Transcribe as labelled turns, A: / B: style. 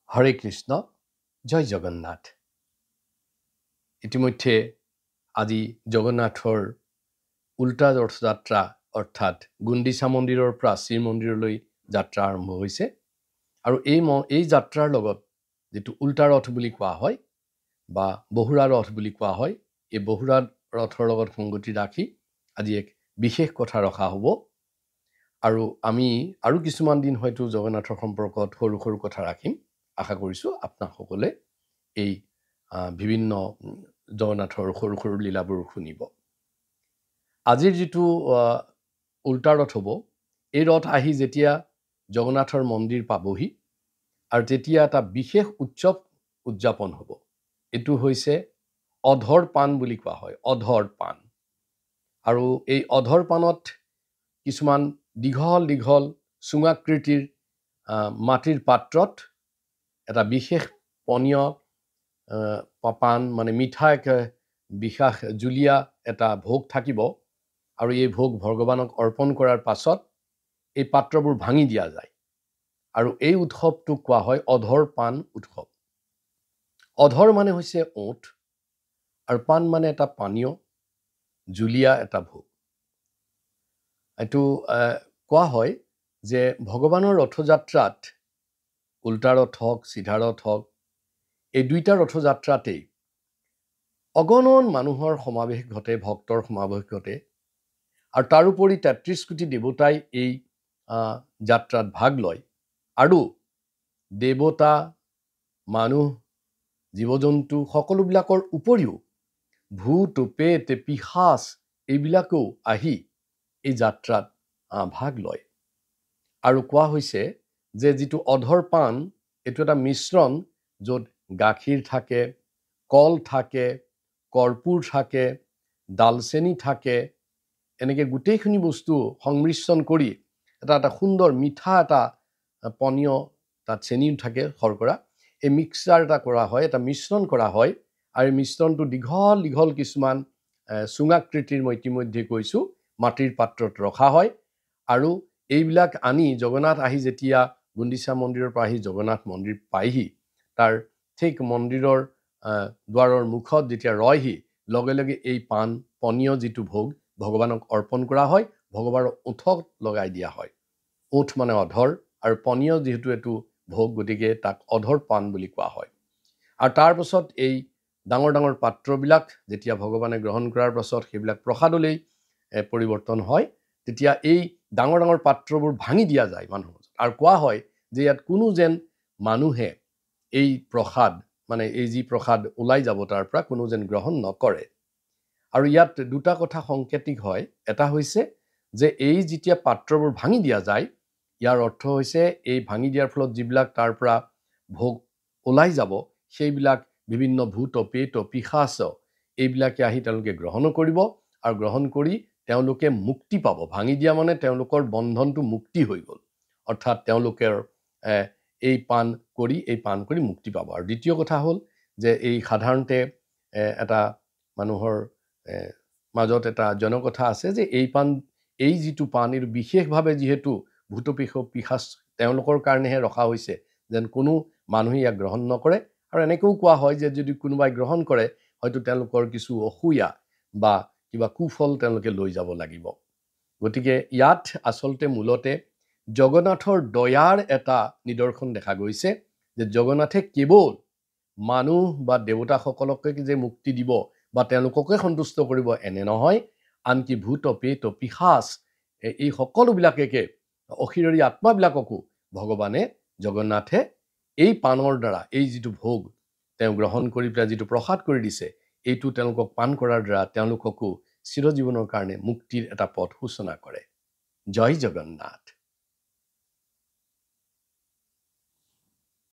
A: হৰে কৃষ্ণ জয় জগন্নাথ ইতিমধ্যে আজি জগন্নাথৰ উল্টা ৰথযাত্ৰা অৰ্থাৎ গুণ্ডিচা মন্দিৰৰ পৰা শ্ৰীমন্দিৰলৈ যাত্ৰা আৰম্ভ হৈছে আৰু এই যাত্ৰাৰ লগত যেটো উল্টা ৰথ বুলি কোৱা হয় বা বহুৰা ৰথ বুলি কোৱা হয় এই বহুৰা ৰথৰ লগত সংগতি ৰাখি আজি এক বিশেষ কথা ৰখা হ'ব আৰু আমি আৰু কিছুমান দিন হয়তো জগন্নাথৰ সম্পৰ্কত সৰু সৰু কথা ৰাখিম আশা কৰিছোঁ আপোনাক সকলে এই বিভিন্ন জগন্নাথৰ সৰু সৰু লীলাবোৰ শুনিব আজিৰ যেটো উল্টা ৰথ হ'ব এই ৰথ আহি যেতিয়া জগন্নাথৰ মন্দিৰ পাবহি আৰু তেতিয়া এটা বিশেষ উৎসৱ উদযাপন হ'ব এটো হৈছে অধৰ পান বুলি কোৱা হয় অধৰ পান আৰু এই অধৰ পানত কিছুমান দীঘল দীঘল সুঙাকৃতিৰ মাটিৰ পাত্ৰত এটা বিশেষ পনীয় পান মানে মিঠা এক বিশেষ জুলীয়া এটা ভোগ থাকিব আৰু এই ভোগ ভগৱানক অৰ্পণ কৰাৰ পাছত এই পাত্ৰবোৰ ভাঙি দিয়া যায় আৰু এই উৎসৱটো কোৱা হয় অধৰ পান উৎসৱ অধৰ মানে হৈছে ওঠ আৰু পান মানে এটা পানীয় জুলীয়া এটা ভোগ এটো কোৱা হয় যে ভগৱানৰ ৰথযাত্ৰাত উল্টা ৰথ হওক সিধা ৰথ হওক এই দুইটা ৰথযাত্ৰাতেই অগণন মানুহৰ সমাবেশ ঘটে ভক্তৰ সমাবেশ ঘটে আৰু তাৰোপৰি ৩৩ কোটি দেৱতাই এই যাত্ৰাত ভাগ লয় আৰু দেৱতা মানুহ জীৱ-জন্তু সকলোবিলাকৰ উপৰিও ভূত প্ৰেত পিশাচ এইবিলাকও আহি এই যাত্ৰাত ভাগ লয় আৰু কোৱা হৈছে যে যেটো অধৰ পান এটো এটা মিশ্ৰণ য'ত গাখীৰ থাকে কল থাকে কৰ্পূৰ থাকে ডালচেনি থাকে এনেকে গোটেইখিনি বস্তু সংমিশ্ৰণ কৰি এটা সুন্দৰ মিঠা এটা পনীয় তাত চেনিও থাকে শৰ্কৰা এই মিক্সচাৰ এটা কৰা হয় এটা মিশ্ৰণ কৰা হয় আৰু মিশ্ৰণটো দীঘল দীঘল কিছুমান সুঙাকৃতিৰ মই ইতিমধ্যে কৈছোঁ মাটিৰ পাত্ৰত ৰখা হয় আৰু এইবিলাক আনি জগন্নাথ আহি যেতিয়া গুণ্ডিচা মন্দিৰৰ পৰা আহি জগন্নাথ মন্দিৰ পায়হি তাৰ ঠিক মন্দিৰৰ দ্বাৰৰ মুখত যেতিয়া ৰয়হি লগে লগে এই পান পনীয় যেটো ভোগ ভগৱানক অৰ্পণ কৰা হয় ভগৱানৰ ওঠত লগাই দিয়া হয় ওঠ মানে অধৰ আৰু পনীয় যেহেতু এটো ভোগ গতিকে তাক অধৰ পান বুলি কোৱা হয় আৰু তাৰ পাছত এই ডাঙৰ ডাঙৰ পাত্ৰবিলাক যেতিয়া ভগৱানে গ্ৰহণ কৰাৰ পাছত সেইবিলাক প্ৰসাদলৈ পৰিৱৰ্তন হয় তেতিয়া এই ডাঙৰ ডাঙৰ পাত্ৰবোৰ ভাঙি দিয়া যায় মানুহৰ আৰু কোৱা হয় যে ইয়াত কোনো যেন মানুহে এই প্ৰসাদ মানে এই যি প্ৰসাদ ওলাই যাব তাৰ পৰা কোনো যেন গ্ৰহণ নকৰে আৰু ইয়াত দুটা কথা সংকেতিক হয় এটা হৈছে যে এই যেতিয়া পাত্ৰবোৰ ভাঙি দিয়া যায় ইয়াৰ অৰ্থ হৈছে এই ভাঙি দিয়াৰ ফলত যিবিলাক তাৰ পৰা ভোগ ওলাই যাব সেইবিলাক বিভিন্ন ভূত প্ৰেত পিশাচ এইবিলাকে আহি তেওঁলোকে গ্ৰহণ কৰিব আৰু গ্ৰহণ কৰি তেওঁলোকে মুক্তি পাব ভাঙি দিয়া মানে তেওঁলোকৰ বন্ধনটো মুক্তি হৈ গ'ল অৰ্থাৎ তেওঁলোকৰ এই পান কৰি মুক্তি পাব আৰু দ্বিতীয় কথা হ'ল যে এই সাধাৰণতে এটা মানুহৰ মাজত এটা জনকথা আছে যে এই যেটো পান এই বিশেষভাৱে যেহেতু ভূত পিশাচ তেওঁলোকৰ কাৰণেহে ৰখা হৈছে যেন কোনো মানুহে ইয়াক গ্ৰহণ নকৰে আৰু এনেকৈও কোৱা হয় যে যদি কোনোবাই গ্ৰহণ কৰে হয়তো তেওঁলোকৰ কিছু অসূয়া বা কিবা কুফল তেওঁলোকে লৈ যাব লাগিব গতিকে ইয়াত আচলতে মূলতে জগন্নাথৰ দয়াৰ এটা নিদৰ্শন দেখা গৈছে যে জগন্নাথে কেৱল মানুহ বা দেৱতাসকলকে যে মুক্তি দিব বা তেওঁলোককে সন্তুষ্ট কৰিব এনে নহয় আনকি ভূত প্ৰেত পিশাচ এই সকলোবিলাকে অশিৰৰী আত্মাবিলাককো ভগৱানে জগন্নাথে এই পানৰ দ্বাৰা এই যেটো ভোগ তেওঁ গ্ৰহণ কৰি পেলাই যেটো প্ৰসাদ কৰি দিছে এইটো তেওঁলোকক পান কৰাৰ দ্বাৰা তেওঁলোককো চিৰজীৱনৰ কাৰণে মুক্তিৰ এটা পথ সূচনা কৰে জয় জগন্নাথ